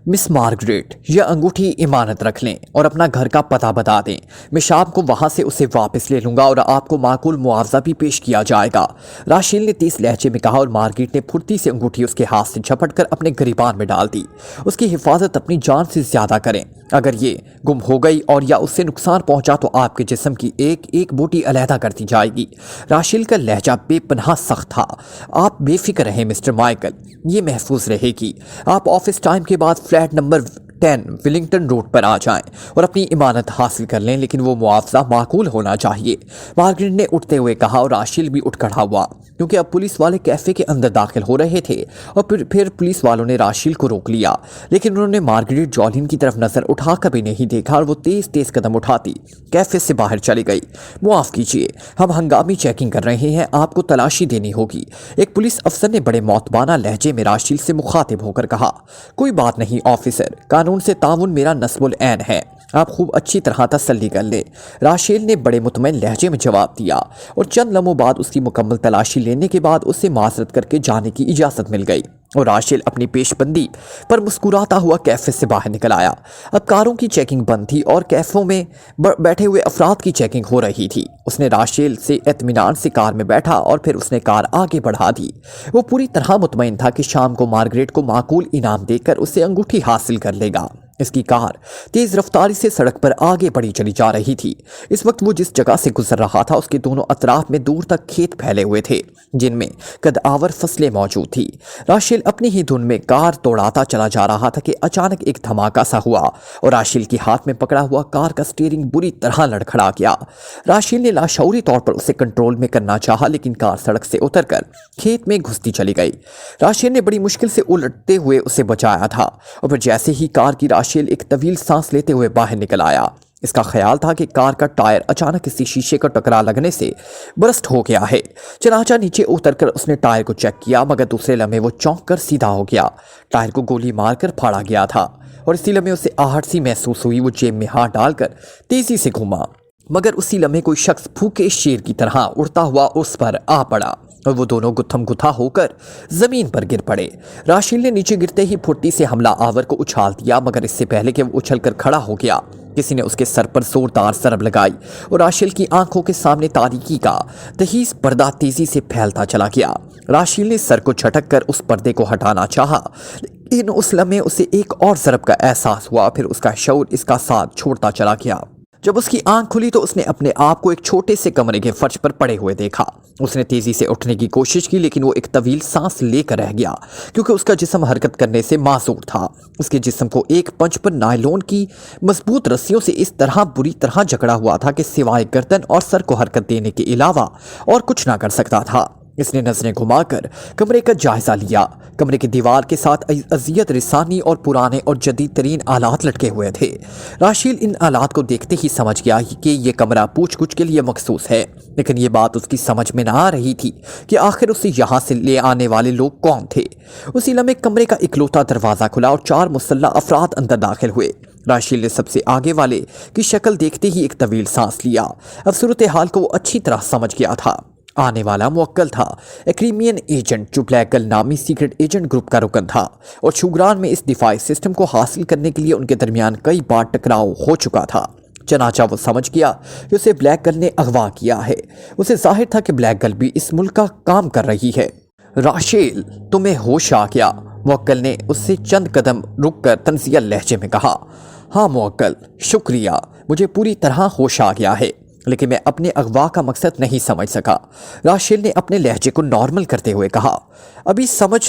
मिस मार्गरेट, यह अंगूठी इमानत रख लें और अपना घर का पता बता दें, मैं शाम को वहां से उसे वापस ले लूंगा और आपको माकूल मुआवजा भी पेश किया जाएगा, राशेल ने तेज लहजे में कहा। और मार्गरेट ने फुर्ती से अंगूठी उसके हाथ से झपटकर अपने गिरबान में डाल दी। उसकी हिफाजत अपनी जान से ज्यादा करें, अगर ये गुम हो गई और या उससे नुकसान पहुंचा तो आपके जिस्म की एक एक बोटी अलहदा कर दी जाएगी। राशेल का लहजा बेपनाह सख्त था। आप बेफिक्र रहें मिस्टर माइकल, ये महफूज रहेगी। आप ऑफिस टाइम के बाद फ्लैट नंबर 10 विलिंगटन रोड पर आ जाएं और अपनी इमानत हासिल कर लें, लेकिन वो मुआवजा माकूल होना चाहिए, मार्गरेट ने उठते हुए कहा। और राशेल भी उठ खड़ा हुआ, क्योंकि अब पुलिस वाले कैफे के अंदर दाखिल हो रहे थे और फिर पुलिस वालों ने राशेल को रोक लिया, लेकिन उन्होंने मार्गरेट जॉलिन की तरफ नजर उठाकर भी नहीं देखा और वो तेज तेज कदम उठाती कैफे से बाहर चली गई। मुआफ कीजिए, हम हंगामी चेकिंग कर रहे हैं, आपको तलाशी देनी होगी, एक पुलिस अफसर ने बड़े मौतबाना लहजे में राशेल से मुखातिब होकर कहा। कोई बात नहीं ऑफिसर, कानून से ताउन मेरा नस्बुल ऐन है, आप खूब अच्छी तरह तसल्ली कर ले, राशेल ने बड़े मुतमईन लहजे में जवाब दिया। और चंद लम्हों बाद उसकी मुकम्मल तलाशी लेने के बाद उसे माजरत करके जाने की इजाज़त मिल गई और राशेल अपनी पेशबंदी पर मुस्कुराता हुआ कैफे से बाहर निकल आया। अब कारों की चेकिंग बंद थी और कैफों में बैठे हुए अफराद की चेकिंग हो रही थी। उसने राशेल से इत्मीनान से कार में बैठा और फिर उसने कार आगे बढ़ा दी। वो पूरी तरह मुतमईन था कि शाम को मार्गरेट को माकूल इनाम देकर उसे अंगूठी हासिल कर लेगा। इसकी कार तेज रफ्तारी से सड़क पर आगे बढ़ी चली जा रही थी। इस वक्त वो जिस जगह से गुजर रहा था उसके दोनों अतराफ में दूर तक खेत फैले हुए थे जिनमें कदआवर फसलें मौजूद थी। राशिल अपनी ही धुन में कार दौड़ाता चला जा रहा था कि अचानक एक धमाका सा हुआ और राशिल के हाथ में पकड़ा हुआ कार का स्टीयरिंग बुरी तरह लड़खड़ा गया। राशिल ने लाशऊरी तौर पर उसे कंट्रोल में करना चाहा लेकिन कार सड़क से उतरकर खेत में घुसती चली गई। राशिल ने बड़ी मुश्किल से उलटते हुए उसे बचाया था और फिर जैसे ही कार की राशिल एक तवील सांस लेते हुए बाहर निकल आया। इसका ख्याल था कि कार का टायर अचानक किसी शीशे का टकरा लगने से बरस्ट हो गया है। चनाचा नीचे उतरकर उसने टायर को चेक किया मगर दूसरे लम्हे वो चौंक कर सीधा हो गया। टायर को गोली मारकर फाड़ा गया था और इसी लम्हे उसे आहट सी महसूस हुई। वो जेब में हाथ डालकर तेजी से घूमा मगर उसी लम्हे कोई शख्स भूखे शेर की तरह उड़ता हुआ उस पर आ पड़ा और वो दोनों गुत्थम गुत्था होकर जमीन पर गिर पड़े। राशिल ने नीचे गिरते ही फुर्ती से हमला आवर को उछाल दिया मगर इससे पहले कि वो उछलकर खड़ा हो गया किसी ने उसके सर पर जोरदार सरब लगाई और राशिल की आंखों के सामने तारीकी का दहीस पर्दा तेजी से फैलता चला गया। राशिल ने सर को झटक कर उस पर्दे को हटाना चाहा लेकिन उस लम्हे उसे एक और सरब का एहसास हुआ। फिर उसका शऊर इसका साथ छोड़ता चला गया। जब उसकी आंख खुली तो उसने अपने आप को एक छोटे से कमरे के फर्श पर पड़े हुए देखा। उसने तेजी से उठने की कोशिश की लेकिन वो एक तवील सांस लेकर रह गया क्योंकि उसका जिस्म हरकत करने से मासूर था। उसके जिस्म को एक पंच पर नायलॉन की मजबूत रस्सियों से इस तरह बुरी तरह जकड़ा हुआ था कि सिवाय गर्दन और सर को हरकत देने के अलावा और कुछ ना कर सकता था। इसने नजरें घुमाकर कमरे का जायजा लिया। कमरे की दीवार के साथ अजियत रिसानी और पुराने और जदीद तरीन आलात लटके हुए थे। राशिल इन आलात को देखते ही समझ गया कि ये कमरा पूछ कुछ के लिए मखसूस है लेकिन ये बात उसकी समझ में ना आ रही थी कि आखिर उसे यहाँ से ले आने वाले लोग कौन थे। उसी लम्हे कमरे का इकलौता दरवाज़ा खुला और 4 मुसल्लह अफराद अंदर दाखिल हुए। राशिल ने सबसे आगे वाले की शक्ल देखते ही एक तवील सांस लिया। अब सूरत हाल को वो अच्छी तरह समझ गया था। आने वाला मुवक्किल था एक्रीमियन एजेंट जो ब्लैक गर्ल नामी सीक्रेट एजेंट ग्रुप का रुकन था और शुगरान में इस दिफाई सिस्टम को हासिल करने के लिए उनके दरमियान कई बार टकराव हो चुका था। चनाचा वो समझ गया कि उसे ब्लैक गर्ल ने अगवा किया है। उसे जाहिर था कि ब्लैक गर्ल भी इस मुल्क का काम कर रही है। राशिल तुम्हें होश आ गया, मुवक्किल ने उससे चंद कदम रुक कर तंजिया लहजे में कहा। हाँ मुवक्किल शुक्रिया, मुझे पूरी तरह होश आ गया है लेकिन मैं अपने अगवा का मकसद नहीं समझ सका। राशिल ने अपने लहजे को नॉर्मल करते हुए कहा। अभी समझ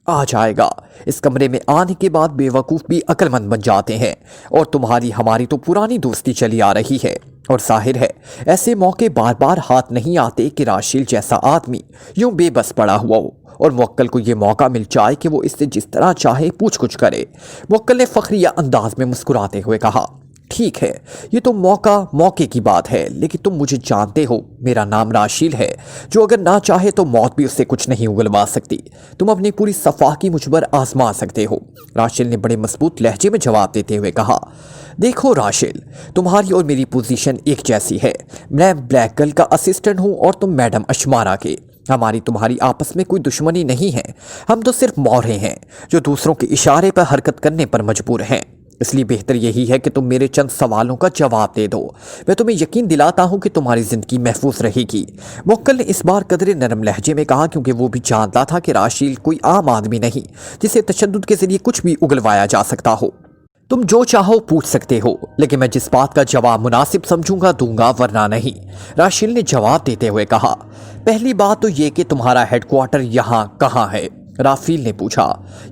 आ जाएगा। इस कमरे में आने के बाद बेवकूफ़ भी अक्लमंद बन जाते हैं और तुम्हारी हमारी तो पुरानी दोस्ती चली आ रही है और जाहिर है ऐसे मौके बार बार हाथ नहीं आते कि राशिल जैसा आदमी यूं बेबस पड़ा हुआ हो और मुवक्किल को ये मौका मिल जाए कि वो इससे जिस तरह चाहे पूछ कुछ करे। मुवक्किल ने फखरिया अंदाज में मुस्कुराते हुए कहा। ठीक है, ये तो मौके की बात है लेकिन तुम मुझे जानते हो, मेरा नाम राशिल है जो अगर ना चाहे तो मौत भी उससे कुछ नहीं उगलवा सकती। तुम अपनी पूरी सफाकी मुझ पर आजमा सकते हो। राशिल ने बड़े मजबूत लहजे में जवाब देते हुए कहा। देखो राशिल, तुम्हारी और मेरी पोजीशन एक जैसी है। मैं ब्लैक गर्ल का असिस्टेंट हूँ और तुम मैडम अशमारा के। हमारी तुम्हारी आपस में कोई दुश्मनी नहीं है। हम तो सिर्फ मौरे हैं जो दूसरों के इशारे पर हरकत करने पर मजबूर हैं। इसलिए बेहतर यही है कि तुम मेरे चंद सवालों का जवाब दे दो। मैं तुम्हें यकीन दिलाता हूँ कि तुम्हारी ज़िंदगी महफूज रहेगी। मुवक्किल ने इस बार कदरे नरम लहजे में कहा क्योंकि वो भी जानता था कि राशिल कोई आम आदमी नहीं जिसे तशद्दुद के जरिए कुछ भी उगलवाया जा सकता हो। तुम जो चाहो पूछ सकते हो लेकिन मैं जिस बात का जवाब मुनासिब समझूंगा दूंगा वरना नहीं, राशिल ने जवाब देते हुए कहा। पहली बात तो ये कि तुम्हारा हेडक्वार्टर यहाँ कहाँ है? राफील ने पूछा।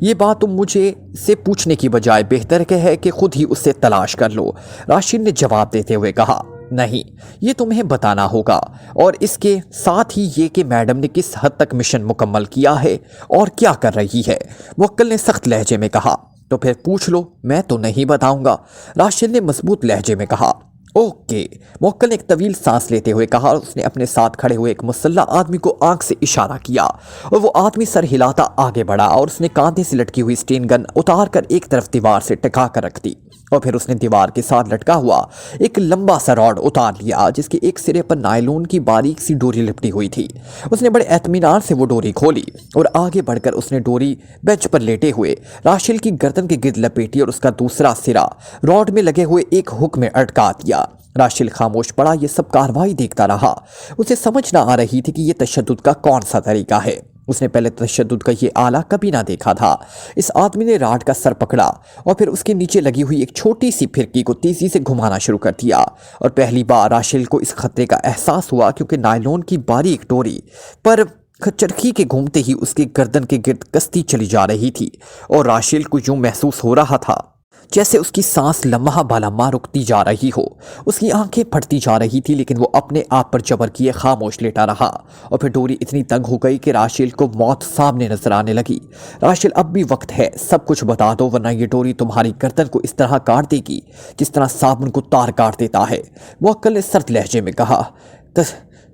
ये बात तुम मुझे से पूछने की बजाय बेहतर है कि खुद ही उससे तलाश कर लो, राशिल ने जवाब देते हुए कहा। नहीं, ये तुम्हें बताना होगा और इसके साथ ही ये कि मैडम ने किस हद तक मिशन मुकम्मल किया है और क्या कर रही है, मुवक्किल ने सख्त लहजे में कहा। तो फिर पूछ लो, मैं तो नहीं बताऊंगा, राशिल ने मजबूत लहजे में कहा। ओके, मुवक्किल ने एक तवील सांस लेते हुए कहा और उसने अपने साथ खड़े हुए एक मुसल्ला आदमी को आंख से इशारा किया और वो आदमी सर हिलाता आगे बढ़ा और उसने कांधे से लटकी हुई स्टेन गन उतार कर एक तरफ दीवार से टिका कर रख दी और फिर उसने दीवार के साथ लटका हुआ एक लंबा सा रॉड उतार लिया जिसके एक सिरे पर नायलॉन की बारीक सी डोरी लिपटी हुई थी। उसने बड़े एतमीनान से वो डोरी खोली और आगे बढ़कर उसने डोरी बेंच पर लेटे हुए राशिल की गर्दन के गिर्द लपेटी और उसका दूसरा सिरा रॉड में लगे हुए एक हुक में अटका दिया। राशिल खामोश पड़ा ये सब कार्रवाई देखता रहा। उसे समझ ना आ रही थी कि ये तशद्दुद का कौन सा तरीका है। उसने पहले तशद्दुद का ये आला कभी ना देखा था। इस आदमी ने राड का सर पकड़ा और फिर उसके नीचे लगी हुई एक छोटी सी फिरकी को तेजी से घुमाना शुरू कर दिया। और पहली बार राशेल को इस खतरे का एहसास हुआ, क्योंकि नायलॉन की बारीक डोरी पर चरखी के घूमते ही उसकी गर्दन के गिर्द कसती चली जा रही थी। और राशेल को यूं महसूस हो रहा था जैसे उसकी सांस लम्हा बालम्हा रुकती जा रही हो। उसकी आंखें फटती जा रही थी, लेकिन वो अपने आप पर जबर किए खामोश लेटा रहा। और फिर डोरी इतनी तंग हो गई कि राशेल को मौत सामने नजर आने लगी। राशेल, अब भी वक्त है, सब कुछ बता दो, वरना ये डोरी तुम्हारी गर्दन को इस तरह काट देगी जिस तरह साबुन को तार काट देता है। मुअक्किल ने सर्द लहजे में कहा।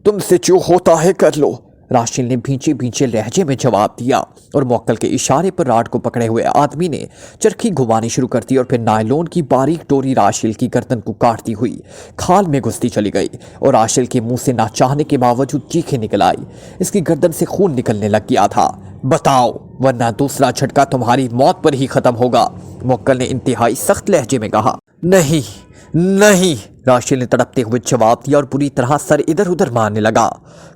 तुमसे जो होता है कर लो, राशेल ने भींचे भींचे लहजे में जवाब दिया। और मुअक्किल के इशारे पर राड को पकड़े हुए आदमी ने चरखी घुमानी शुरू कर दी। और फिर नायलॉन की बारीक डोरी राशेल की गर्दन को काटती हुई खाल में घुसती चली गई। और राशेल के मुंह से ना चाहने के बावजूद चीखें निकल आई। इसकी गर्दन से खून निकलने लग गया था। बताओ, वरना दूसरा झटका तुम्हारी मौत पर ही खत्म होगा, मुअक्किल ने इंतहाई सख्त लहजे में कहा। नहीं नहीं, राशेल ने तड़पते हुए जवाब दिया और बुरी तरह सर इधर उधर मारने लगा।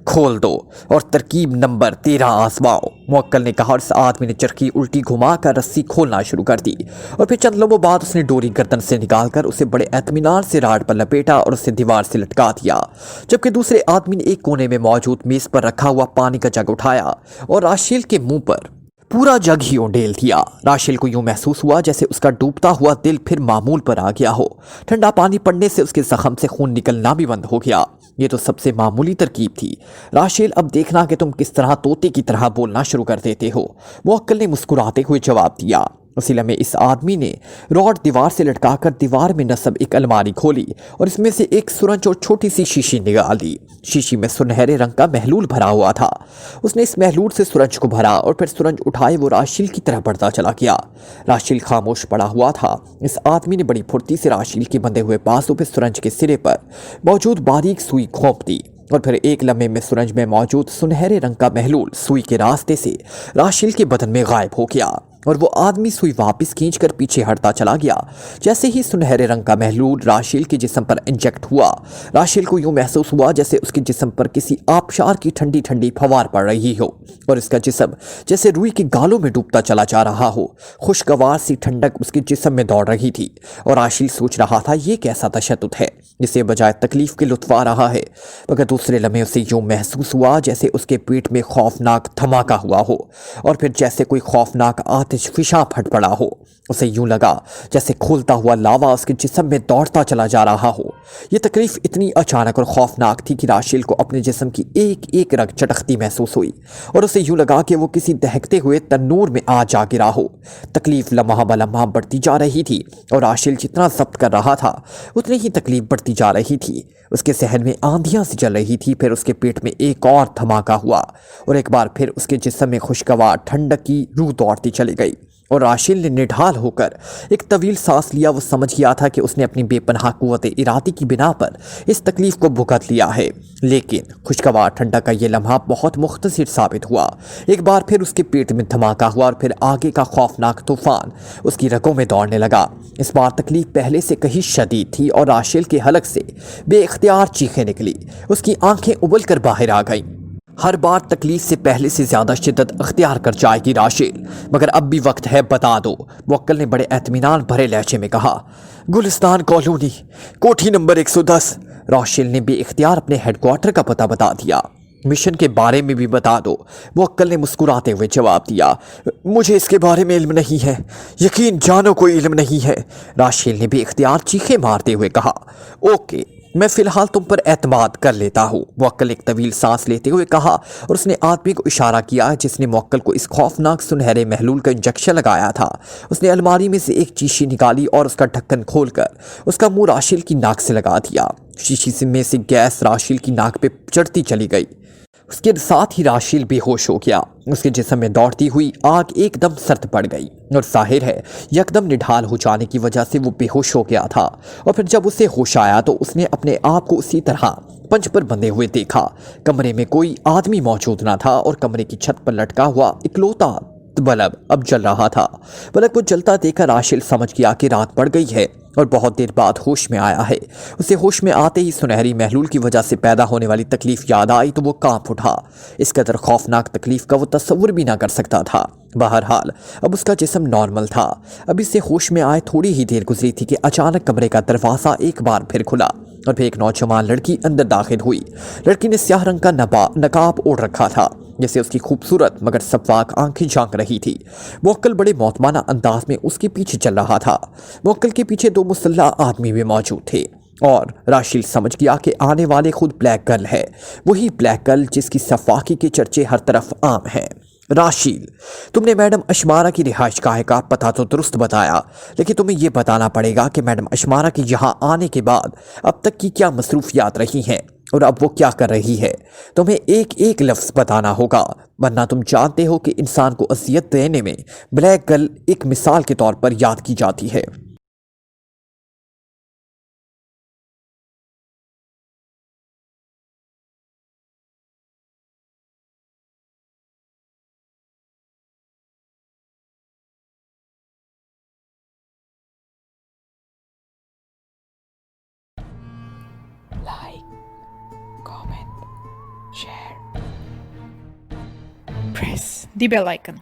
खोल दो और तरकीब नंबर 13 आजमाओ, मुअक्किल ने कहा। और इस आदमी ने चरखी उल्टी घुमाकर रस्सी खोलना शुरू कर दी। और फिर चंद लम्हों बाद उसने डोरी गर्दन से निकालकर उसे बड़े एतमीनान से राड पर लपेटा और उसे दीवार से लटका दिया। जबकि दूसरे आदमी ने एक कोने में मौजूद मेज पर रखा हुआ पानी का जग उठाया और राशेल के मुंह पर पूरा जग ही उंडेल दिया। राशेल को यूं महसूस हुआ जैसे उसका डूबता हुआ दिल फिर मामूल पर आ गया हो। ठंडा पानी पड़ने से उसके जख्म से खून निकलना भी बंद हो गया। ये तो सबसे मामूली तरकीब थी। राशेल, अब देखना कि तुम किस तरह तोते की तरह बोलना शुरू कर देते हो, मुअक्किल ने मुस्कुराते हुए जवाब दिया। उसी लम्हे इस आदमी ने रॉड दीवार से लटकाकर दीवार में नस्ब एक अलमारी खोली और इसमें से एक सुरंज और छोटी सी शीशी निकाल ली। शीशी में सुनहरे रंग का महलूल भरा हुआ था। उसने इस महलूल से सुरंज को भरा और फिर सुरंज उठाए वो राशेल की तरफ बढ़ता चला गया। राशेल खामोश पड़ा हुआ था। इस आदमी ने बड़ी फुर्ती से राशेल के बंधे हुए बाजू पे सुरंज के सिरे पर मौजूद बारीक सुई घोंप दी। और फिर एक लम्हे में सुरंज में मौजूद सुनहरे रंग का महलूल सुई के रास्ते से राशेल के बदन में गायब हो गया और वो आदमी सुई वापस खींचकर पीछे हटता चला गया। जैसे ही सुनहरे रंग का महलूल राशेल के जिस्म पर इंजेक्ट हुआ, राशेल को यूं महसूस हुआ जैसे उसके जिस्म पर किसी आबशार की ठंडी ठंडी फवार पड़ रही हो और इसका जिस्म जैसे रुई के गालों में डूबता चला जा रहा हो। खुशगवार सी ठंडक उसके जिस्म में दौड़ रही थी और राशेल सोच रहा था ये कैसा तशद्दुद है, इसे बजाय तकलीफ के लुत्फ आ रहा है। मगर दूसरे लम्हे उसे यूं महसूस हुआ जैसे उसके पेट में खौफनाक धमाका हुआ हो और फिर जैसे कोई खौफनाक आतिश फिशा फट पड़ा हो। उसे यूं लगा जैसे खोलता हुआ लावा उसके जिस्म में दौड़ता चला जा रहा हो। यह तकलीफ इतनी अचानक और खौफनाक थी कि राशेल को अपने जिस्म की एक एक रग चटकती महसूस हुई और उसे यूं लगा कि वो किसी दहकते हुए तन्नूर में आ जा गिरा हो। तकलीफ लम्हा ब लम्हा बढ़ती जा रही थी और राशेल जितना जब्त कर रहा था उतनी ही तकलीफ बढ़ती जा रही थी। उसके सहन में आंधियां सी चल रही थी। फिर उसके पेट में एक और धमाका हुआ और एक बार फिर उसके जिस्म में खुशगवार ठंडक की रूह दौड़ती चली गई और राशेल ने निढाल होकर एक तवील सांस लिया। वो समझ गया था कि उसने अपनी बेपनाह कुव्वत इरादे की बिना पर इस तकलीफ को भुगत लिया है, लेकिन खुशगवार ठंडक का ये लम्हा बहुत मुख्तसर साबित हुआ। एक बार फिर उसके पेट में धमाका हुआ और फिर आगे का खौफनाक तूफान उसकी रगों में दौड़ने लगा। इस बार तकलीफ पहले से कहीं शदीद थी और राशेल के हलक से बेइख्तियार चीखें निकली। उसकी आंखें उबल कर बाहर आ गईं। हर बार तकलीफ से पहले से ज्यादा शिद्दत अख्तियार कर जाएगी राशेल, मगर अब भी वक्त है, बता दो, मुअक्किल ने बड़े एतमीनान भरे लहजे में कहा। गुलिस्तान कॉलोनी, कोठी नंबर 110। राशेल ने बेइख्तियार अपने हेडक्वार्टर का पता बता दिया। मिशन के बारे में भी बता दो, मुअक्किल ने मुस्कुराते हुए जवाब दिया। मुझे इसके बारे में इल्म नहीं है, यकीन जानो कोई इल्म नहीं है, राशेल ने बेइख्तियार चीखें मारते हुए कहा। ओके, मैं फिलहाल तुम पर एतमाद कर लेता हूँ, मुअक्किल एक तवील सांस लेते हुए कहा और उसने आदमी को इशारा किया जिसने मुअक्किल को इस खौफनाक सुनहरे महलूल का इंजेक्शन लगाया था। उसने अलमारी में से एक शीशी निकाली और उसका ढक्कन खोलकर उसका मुंह राशेल की नाक से लगा दिया। शीशी में से गैस राशेल की नाक पे चढ़ती चली गई। उसके साथ ही राशेल बेहोश हो गया। उसके जिस्म में दौड़ती हुई आग एकदम सर्द पड़ गई और जाहिर है यकदम निढाल हो जाने की वजह से वो बेहोश हो गया था। और फिर जब उसे होश आया तो उसने अपने आप को उसी तरह पंच पर बंधे हुए देखा। कमरे में कोई आदमी मौजूद ना था और कमरे की छत पर लटका हुआ इकलौता बल्ब अब जल रहा था। बल्ब को जलता देखकर राशेल समझ गया कि रात पड़ गई है اور بہت دیر بعد ہوش میں آیا ہے۔ اسے ہوش میں آتے ہی سنہری محلول کی وجہ سے پیدا ہونے والی تکلیف یاد آئی تو وہ کانپ اٹھا۔ اس قدر خوفناک تکلیف کا وہ تصور بھی نہ کر سکتا تھا۔ بہرحال اب اس کا جسم نارمل تھا۔ اب اسے ہوش میں آئے تھوڑی ہی دیر گزری تھی کہ اچانک کمرے کا دروازہ ایک بار پھر کھلا اور پھر ایک نوجوان لڑکی اندر داخل ہوئی۔ لڑکی نے سیاہ رنگ کا نقاب اوڑھ رکھا تھا جسے اس کی خوبصورت مگر صفاک آنکھیں جھانک رہی تھی۔ موکل بڑے محتمانہ انداز میں اس کے پیچھے چل رہا تھا۔ موکل کے پیچھے 2 مسلح آدمی بھی موجود تھے اور راشیل سمجھ گیا کہ آنے والے خود بلیک گرل ہے، وہی بلیک گرل جس کی صفاکی کے چرچے ہر طرف عام ہیں۔ راشیل، تم نے میڈم اشمارا کی رہائش گاہ کا پتہ تو درست بتایا، لیکن تمہیں یہ بتانا پڑے گا کہ میڈم اشمارا کے یہاں آنے کے بعد اب تک کی کیا مصروفیات رہی ہیں اور اب وہ کیا کر رہی ہے۔ تمہیں ایک ایک لفظ بتانا ہوگا، ورنہ تم جانتے ہو کہ انسان کو اذیت دینے میں بلیک گرل ایک مثال کے طور پر یاد کی جاتی ہے۔ Like, comment, share, press the bell icon.